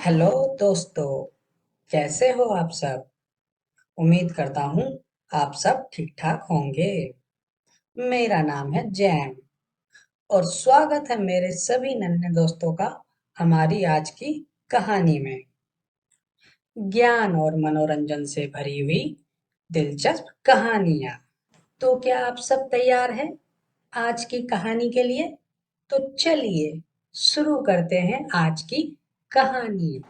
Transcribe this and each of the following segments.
Hello दोस्तों, कैसे हो आप सब? उम्मीद करता हूँ आप सब ठीक ठाक होंगे। मेरा नाम है जैन और स्वागत है मेरे सभी नन्हे दोस्तों का हमारी आज की कहानी में। ज्ञान और मनोरंजन से भरी हुई दिलचस्प कहानियाँ। तो क्या आप सब तैयार हैं आज की कहानी के लिए? तो चलिए शुरू करते हैं आज की कहानी।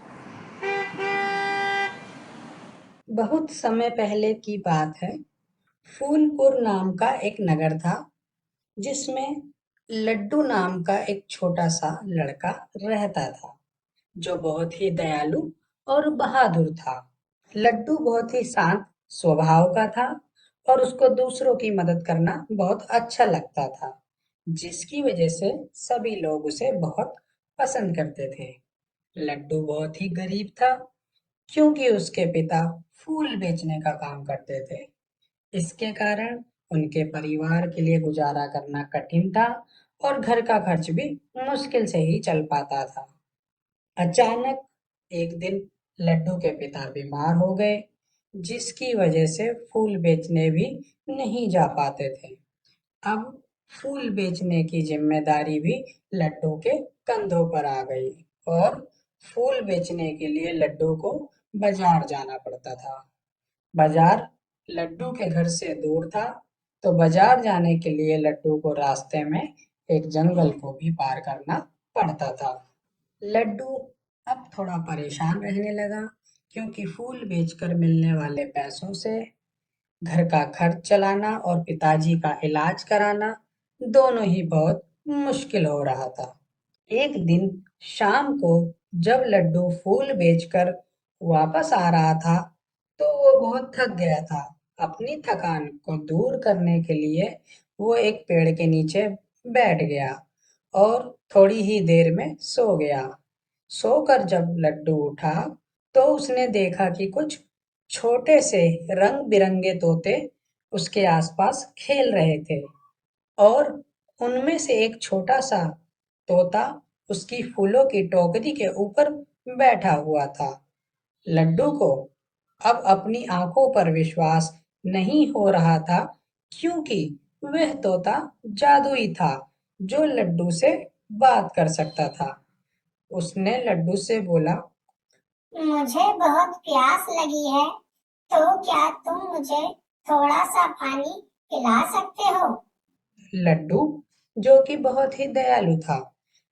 बहुत समय पहले की बात है। फूलपुर नाम का एक नगर था जिसमें लड्डू नाम का एक छोटा सा लड़का रहता था जो बहुत ही दयालु और बहादुर था। लड्डू बहुत ही शांत स्वभाव का था और उसको दूसरों की मदद करना बहुत अच्छा लगता था, जिसकी वजह से सभी लोग उसे बहुत पसंद करते थे। लड्डू बहुत ही गरीब था क्योंकि उसके पिता फूल बेचने का काम करते थे। इसके कारण उनके परिवार के लिए गुजारा करना कठिन था और घर का खर्च भी मुश्किल से ही चल पाता था। अचानक एक दिन लड्डू के पिता बीमार हो गए, जिसकी वजह से फूल बेचने भी नहीं जा पाते थे। अब फूल बेचने की जिम्मेदारी भी लड्डू के कंधों पर आ गई और फूल बेचने के लिए लड्डू को बाजार जाना पड़ता था। बाजार लड्डू के घर से दूर था, तो बाजार जाने के लिए लड्डू को रास्ते में एक जंगल को भी पार करना पड़ता था। लड्डू अब थोड़ा परेशान रहने लगा क्योंकि फूल बेचकर मिलने वाले पैसों से घर का खर्च चलाना और पिताजी का इलाज कराना दोनों ही बहुत मुश्किल हो रहा था। एक दिन शाम को जब लड्डू फूल बेचकर वापस आ रहा था, तो वो बहुत थक गया था। अपनी थकान को दूर करने के लिए वो एक पेड़ के नीचे बैठ गया और थोड़ी ही देर में सो गया। सोकर जब लड्डू उठा, तो उसने देखा कि कुछ छोटे से रंग बिरंगे तोते उसके आसपास खेल रहे थे और उनमें से एक छोटा सा तोता उसकी फूलों की टोकरी के ऊपर बैठा हुआ था। लड्डू को अब अपनी आंखों पर विश्वास नहीं हो रहा था क्योंकि वह तोता जादुई था जो लड्डू से बात कर सकता था। उसने लड्डू से बोला, मुझे बहुत प्यास लगी है, तो क्या तुम मुझे थोड़ा सा पानी पिला सकते हो? लड्डू जो कि बहुत ही दयालु था,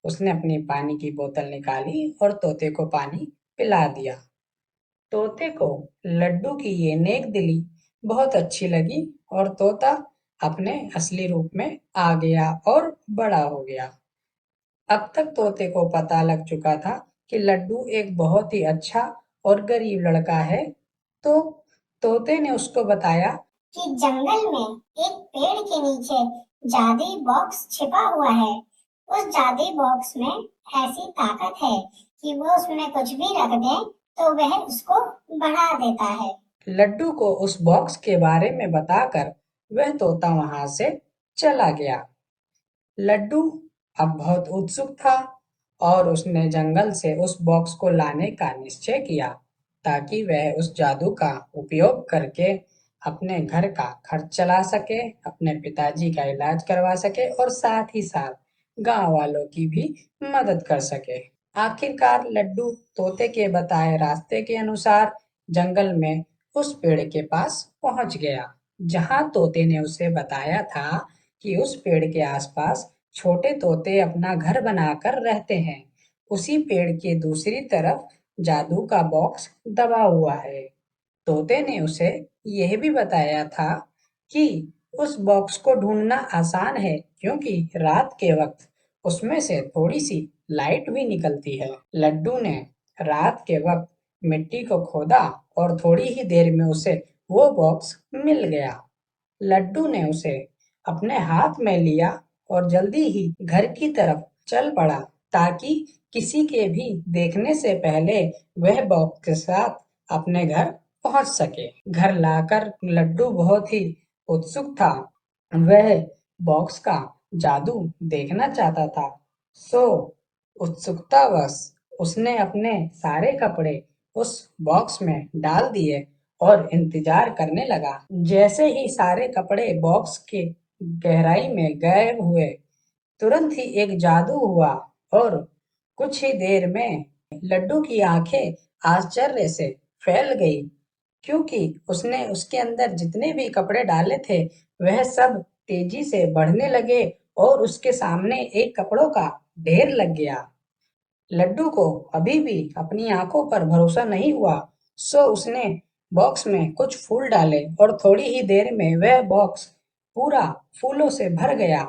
उसने अपनी पानी की बोतल निकाली और तोते को पानी पिला दिया। तोते को लड्डू की ये नेक दिली बहुत अच्छी लगी और तोता अपने असली रूप में आ गया और बड़ा हो गया। अब तक तोते को पता लग चुका था कि लड्डू एक बहुत ही अच्छा और गरीब लड़का है, तो तोते ने उसको बताया कि जंगल में एक पेड़ के नीचे जादुई बॉक्स छिपा हुआ है। उस जादुई बॉक्स में ऐसी ताकत है कि वो उसमें कुछ भी रख दे तो वह उसको बढ़ा देता है। लड्डू को उस बॉक्स के बारे में बताकर वह तोता वहां से चला गया। लड्डू अब बहुत उत्सुक था और उसने जंगल से उस बॉक्स को लाने का निश्चय किया ताकि वह उस जादू का उपयोग करके अपने घर का खर्च चला सके, अपने पिताजी का इलाज करवा सके और साथ ही साथ गांव वालों की भी मदद कर सके। आखिरकार लड्डू तोते के बताए रास्ते के अनुसार जंगल में उस पेड़ के पास पहुंच गया, जहां तोते ने उसे बताया था कि उस पेड़ के आसपास छोटे तोते अपना घर बनाकर रहते हैं। उसी पेड़ के दूसरी तरफ जादू का बॉक्स दबा हुआ है। तोते ने उसे यह भी बताया था कि उस बॉक्स को ढूंढना आसान है क्योंकि रात के वक्त उसमें से थोड़ी सी लाइट भी निकलती है। लड्डू ने रात के वक्त मिट्टी को खोदा और थोड़ी ही देर में उसे वो बॉक्स मिल गया। लड्डू ने उसे अपने हाथ में लिया और जल्दी ही घर की तरफ चल पड़ा ताकि किसी के भी देखने से पहले वह बॉक्स के साथ अपने घर पहुंच सके। घर लाकर लड्डू बहुत ही उत्सुक था। वह बॉक्स का जादू देखना चाहता था। सो उत्सुकतावश उसने अपने सारे कपड़े उस बॉक्स में डाल दिए और इंतजार करने लगा। जैसे ही सारे कपड़े बॉक्स के गहराई में गायब हुए, तुरंत ही एक जादू हुआ और कुछ ही देर में लड्डू की आंखें आश्चर्य से फैल गई, क्योंकि उसने उसके अंदर जितने भी कपड़े डाले थे वह सब तेजी से बढ़ने लगे और उसके सामने एक कपड़ों का ढेर लग गया। लड्डू को अभी भी अपनी आंखों पर भरोसा नहीं हुआ, सो उसने बॉक्स में कुछ फूल डाले और थोड़ी ही देर में वह बॉक्स पूरा फूलों से भर गया।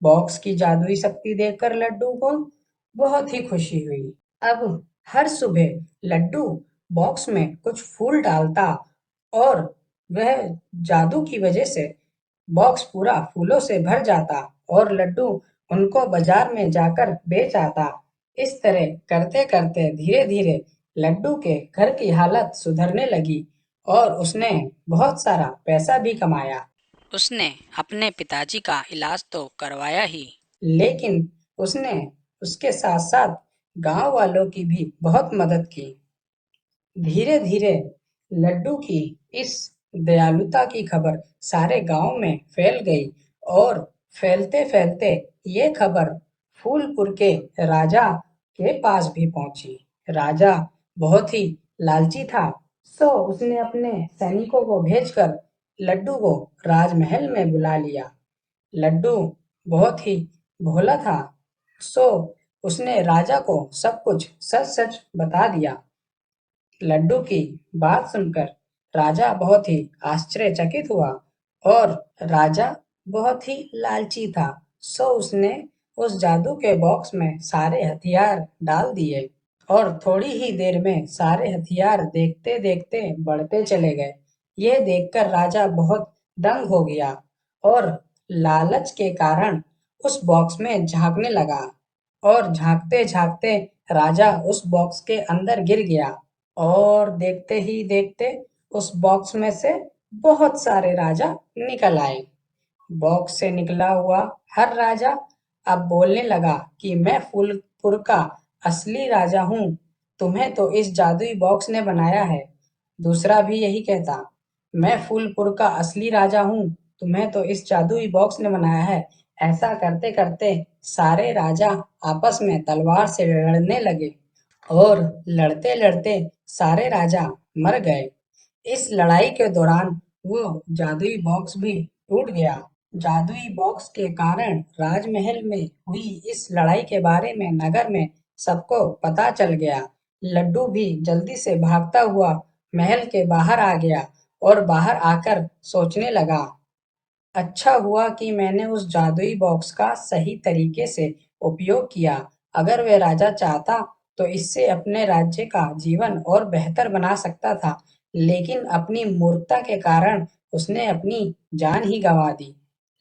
बॉक्स की जादुई शक्ति देखकर लड्डू को बहुत ही खुशी हुई। अब हर सुबह लड्डू बॉक्स में कुछ फूल डालता और वह जादू की वजह से बॉक्स पूरा फूलों से भर जाता और लड्डू उनको बाजार में जाकर बेच आता। इस तरह करते-करते धीरे-धीरे लड्डू के घर की हालत सुधरने लगी और उसने बहुत सारा पैसा भी कमाया। उसने अपने पिताजी का इलाज तो करवाया ही, लेकिन उसने उसके साथ-साथ गांव वालों की भी बहुत मदद की। धीरे-धीरे लड्डू की इस दयालुता की खबर सारे गांव में फैल गई और फैलते-फैलते ये खबर फूलपुर के राजा के पास भी पहुंची। राजा बहुत ही लालची था, सो उसने अपने सैनिकों को भेजकर लड्डू को राजमहल में बुला लिया। लड्डू बहुत ही भोला था, सो उसने राजा को सब कुछ सच-सच बता दिया। लड्डू की बात सुनकर राजा बहुत ही आश्चर्यचकित हुआ और राजा बहुत ही लालची था, सो उसने उस जादू के बॉक्स में सारे हथियार डाल दिए और थोड़ी ही देर में सारे हथियार देखते-देखते बढ़ते चले गए। यह देखकर राजा बहुत दंग हो गया और लालच के कारण उस बॉक्स में झांकने लगा और झांकते-झांकते राजा उस बॉक्स के अंदर गिर गया और देखते ही देखते उस बॉक्स में से बहुत सारे राजा निकल आए। बॉक्स से निकला हुआ हर राजा अब बोलने लगा कि मैं फूलपुर का असली राजा हूँ, तुम्हें तो इस जादुई बॉक्स ने बनाया है। दूसरा भी यही कहता, मैं फूलपुर का असली राजा हूँ, तुम्हें तो इस जादुई बॉक्स ने बनाया है। ऐसा करते करते सारे राजा आपस में तलवार से लड़ने लगे और लड़ते-लड़ते सारे राजा मर गए। इस लड़ाई के दौरान वो जादुई बॉक्स भी टूट गया। जादुई बॉक्स के कारण राजमहल में हुई इस लड़ाई के बारे में नगर में सबको पता चल गया। लड्डू भी जल्दी से भागता हुआ महल के बाहर आ गया और बाहर आकर सोचने लगा, अच्छा हुआ कि मैंने उस जादुई बॉक्स का सही तरीके से उपयोग किया। अगर वह राजा चाहता तो इससे अपने राज्य का जीवन और बेहतर बना सकता था, लेकिन अपनी मूर्खता के कारण उसने अपनी जान ही गंवा दी।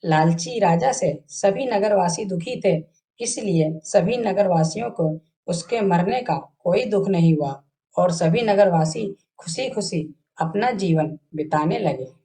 लालची राजा से सभी नगरवासी दुखी थे, इसलिए सभी नगरवासियों को उसके मरने का कोई दुख नहीं हुआ और सभी नगरवासी खुशी-खुशी अपना जीवन बिताने लगे।